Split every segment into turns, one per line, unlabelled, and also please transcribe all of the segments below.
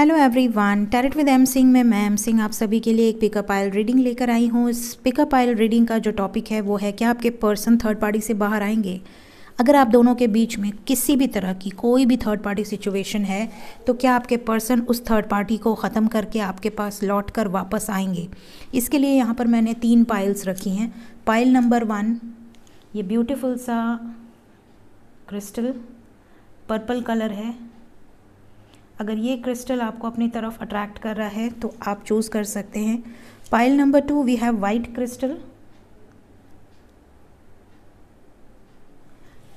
Hello everyone, tarot with M Singh में मैं M Singh आप सभी के लिए एक पिकअप आइल रीडिंग लेकर आई हूँ। इस पिकअप आइल रीडिंग का जो टॉपिक है वो है क्या आपके पर्सन थर्ड पार्टी से बाहर आएंगे। अगर आप दोनों के बीच में किसी भी तरह की कोई भी थर्ड पार्टी सिचुएशन है तो क्या आपके पर्सन उस थर्ड पार्टी को ख़त्म करके आपके पास लौट कर वापस आएंगे। इसके लिए यहाँ पर मैंने 3 पाइल्स रखी हैं। पाइल नंबर 1 ये ब्यूटीफुल सा क्रिस्टल पर्पल कलर है। अगर ये क्रिस्टल आपको अपनी तरफ अट्रैक्ट कर रहा है तो आप चूज़ कर सकते हैं। Pile number 2 we have white crystal.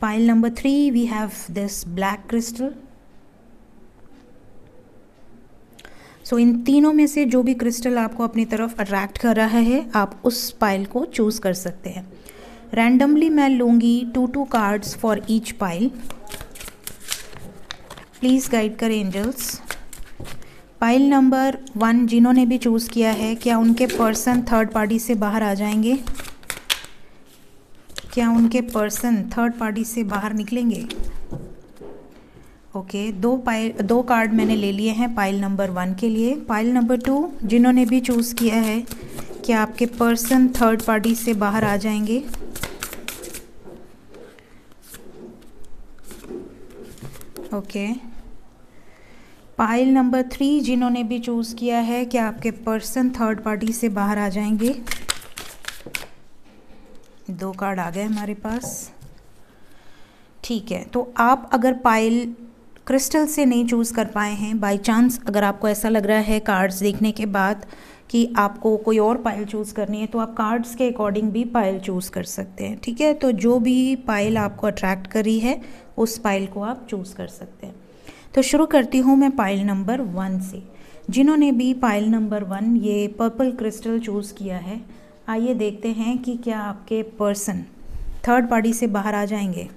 Pile number 3 we have this black crystal. So इन तीनों में से जो भी क्रिस्टल आपको अपनी तरफ अट्रैक्ट कर रहा है आप उस पाइल को चूज़ कर सकते हैं। रैंडमली मैं लूँगी 2 cards for each pile. Please guide करें एंजल्स। पाइल नंबर 1 जिन्होंने भी चूज़ किया है क्या उनके पर्सन थर्ड पार्टी से बाहर आ जाएंगे? क्या उनके पर्सन थर्ड पार्टी से बाहर निकलेंगे? ओके, 2 कार्ड मैंने ले लिए हैं पाइल नंबर 1 के लिए। पाइल नंबर 2 जिन्होंने भी चूज़ किया है क्या आपके पर्सन थर्ड पार्टी से बाहर आ जाएंगे? ओके, पाइल नंबर 3 जिन्होंने भी चूज़ किया है क्या आपके पर्सन थर्ड पार्टी से बाहर आ जाएंगे? 2 कार्ड आ गए हमारे पास। ठीक है, तो आप अगर पाइल क्रिस्टल से नहीं चूज़ कर पाए हैं, बाय चांस अगर आपको ऐसा लग रहा है कार्ड्स देखने के बाद कि आपको कोई और पाइल चूज़ करनी है तो आप कार्ड्स के अकॉर्डिंग भी पाइल चूज़ कर सकते हैं। ठीक है, तो जो भी पाइल आपको अट्रैक्ट करी है उस पाइल को आप चूज़ कर सकते हैं। तो शुरू करती हूँ मैं पाइल नंबर 1 से। जिन्होंने भी पाइल नंबर 1 ये पर्पल क्रिस्टल चूज़ किया है, आइए देखते हैं कि क्या आपके पर्सन थर्ड पार्टी से बाहर आ जाएंगे।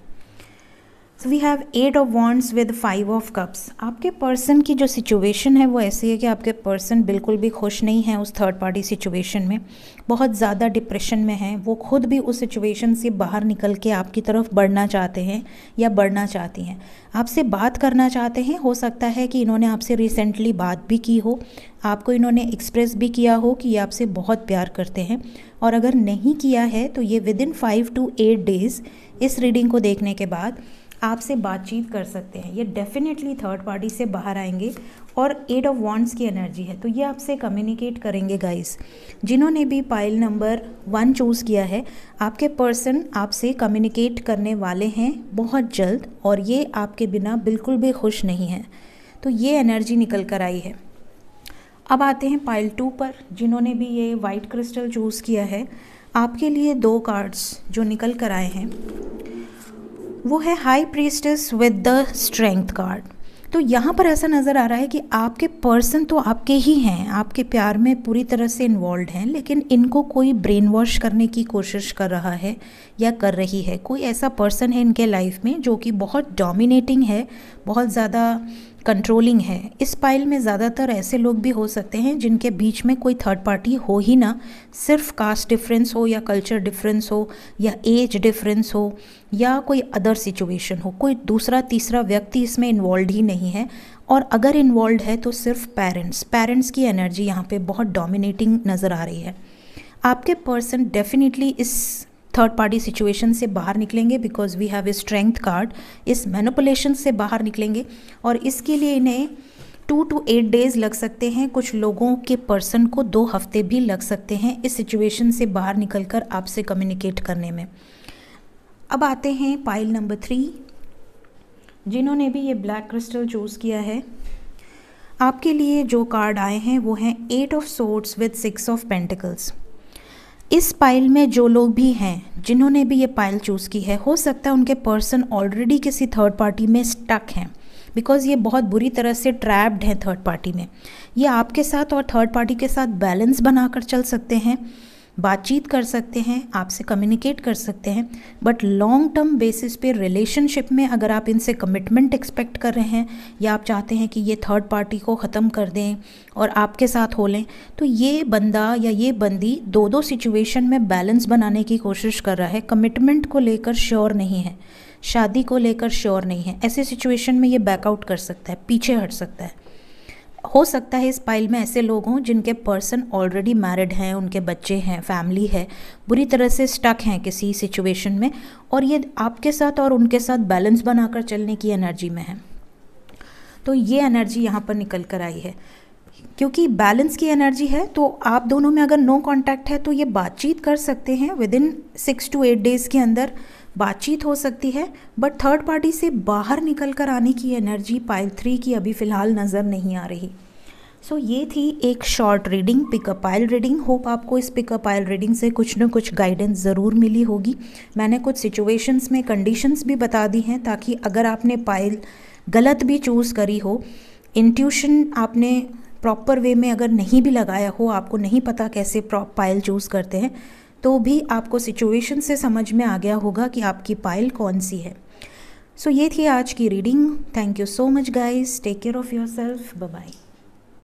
So we have 8 of wands with 5 of cups. आपके पर्सन की जो सिचुएशन है वो ऐसी है कि आपके पर्सन बिल्कुल भी खुश नहीं है उस थर्ड पार्टी सिचुएशन में, बहुत ज़्यादा डिप्रेशन में है। वो खुद भी उस सिचुएशन से बाहर निकल के आपकी तरफ बढ़ना चाहते हैं या बढ़ना चाहती हैं, आपसे बात करना चाहते हैं। हो सकता है कि इन्होंने आपसे रिसेंटली बात भी की हो, आपको इन्होंने एक्सप्रेस भी किया हो कि ये आपसे बहुत प्यार करते हैं, और अगर नहीं किया है तो ये विदिन 5 to 8 डेज़ इस रीडिंग को देखने के बाद आपसे बातचीत कर सकते हैं। ये डेफिनेटली थर्ड पार्टी से बाहर आएंगे और 8 ऑफ वॉन्ड्स की एनर्जी है तो ये आपसे कम्युनिकेट करेंगे गाइस। जिन्होंने भी पाइल नंबर 1 चूज़ किया है आपके पर्सन आपसे कम्युनिकेट करने वाले हैं बहुत जल्द, और ये आपके बिना बिल्कुल भी खुश नहीं हैं। तो ये एनर्जी निकल कर आई है। अब आते हैं पाइल 2 पर। जिन्होंने भी ये वाइट क्रिस्टल चूज़ किया है आपके लिए 2 कार्ड्स जो निकल कर आए हैं वो है high priestess with the strength card. तो यहाँ पर ऐसा नज़र आ रहा है कि आपके पर्सन तो आपके ही हैं, आपके प्यार में पूरी तरह से इन्वॉल्व हैं, लेकिन इनको कोई ब्रेन वॉश करने की कोशिश कर रहा है या कर रही है। कोई ऐसा पर्सन है इनके लाइफ में जो कि बहुत डोमिनेटिंग है, बहुत ज़्यादा कंट्रोलिंग है। इस पाइल में ज़्यादातर ऐसे लोग भी हो सकते हैं जिनके बीच में कोई थर्ड पार्टी हो ही ना, सिर्फ कास्ट डिफरेंस हो या कल्चर डिफरेंस हो या एज डिफरेंस हो या कोई अदर सिचुएशन हो, कोई दूसरा तीसरा व्यक्ति इसमें इन्वॉल्व ही नहीं है। और अगर इन्वॉल्व है तो सिर्फ पेरेंट्स की एनर्जी यहाँ पे बहुत डोमिनेटिंग नज़र आ रही है। आपके पर्सन डेफिनेटली इस थर्ड पार्टी सिचुएशन से बाहर निकलेंगे because we have a strength card. इस मैनिपुलेशन से बाहर निकलेंगे और इसके लिए इन्हें 2 to 8 डेज़ लग सकते हैं। कुछ लोगों के पर्सन को 2 हफ्ते भी लग सकते हैं इस सिचुएशन से बाहर निकलकर आपसे कम्युनिकेट करने में। अब आते हैं पाइल नंबर 3। जिन्होंने भी ये ब्लैक क्रिस्टल चूज़ किया है आपके लिए जो कार्ड आए हैं वो हैं 8 of swords with 6 of pentacles. इस पाइल में जो लोग भी हैं जिन्होंने भी ये पाइल चूज़ की है, हो सकता है उनके पर्सन ऑलरेडी किसी थर्ड पार्टी में स्टक हैं बिकॉज़ ये बहुत बुरी तरह से ट्रैप्ड हैं थर्ड पार्टी में। ये आपके साथ और थर्ड पार्टी के साथ बैलेंस बनाकर चल सकते हैं, बातचीत कर सकते हैं, आपसे कम्युनिकेट कर सकते हैं, बट लॉन्ग टर्म बेसिस पे रिलेशनशिप में अगर आप इनसे कमिटमेंट एक्सपेक्ट कर रहे हैं या आप चाहते हैं कि ये थर्ड पार्टी को ख़त्म कर दें और आपके साथ हो लें, तो ये बंदा या ये बंदी 2 सिचुएशन में बैलेंस बनाने की कोशिश कर रहा है। कमिटमेंट को लेकर श्योर नहीं है, शादी को लेकर श्योर नहीं है। ऐसे सिचुएशन में ये बैकआउट कर सकता है, पीछे हट सकता है। हो सकता है इस पाइल में ऐसे लोग हों जिनके पर्सन ऑलरेडी मैरिड हैं, उनके बच्चे हैं, फैमिली है, बुरी तरह से स्टक हैं किसी सिचुएशन में, और ये आपके साथ और उनके साथ बैलेंस बनाकर चलने की एनर्जी में है। तो ये एनर्जी यहाँ पर निकल कर आई है। क्योंकि बैलेंस की एनर्जी है तो आप दोनों में अगर नो कांटेक्ट है तो ये बातचीत कर सकते हैं, विद इन 6 to 8 डेज़ के अंदर बातचीत हो सकती है, बट थर्ड पार्टी से बाहर निकल कर आने की एनर्जी पाइल 3 की अभी फ़िलहाल नज़र नहीं आ रही। सो ये थी एक short reading, pickup pile reading. Hope आपको इस पिकअप पाइल रीडिंग से कुछ न कुछ गाइडेंस ज़रूर मिली होगी। मैंने कुछ सिचुएशंस में कंडीशंस भी बता दी हैं ताकि अगर आपने पाइल गलत भी चूज़ करी हो, इंट्यूशन आपने प्रॉपर वे में अगर नहीं भी लगाया हो, आपको नहीं पता कैसे पाइल चूज़ करते हैं, तो भी आपको सिचुएशन से समझ में आ गया होगा कि आपकी पाइल कौन सी है। सो ये थी आज की reading. Thank you so much guys, take care of your self, bye bye.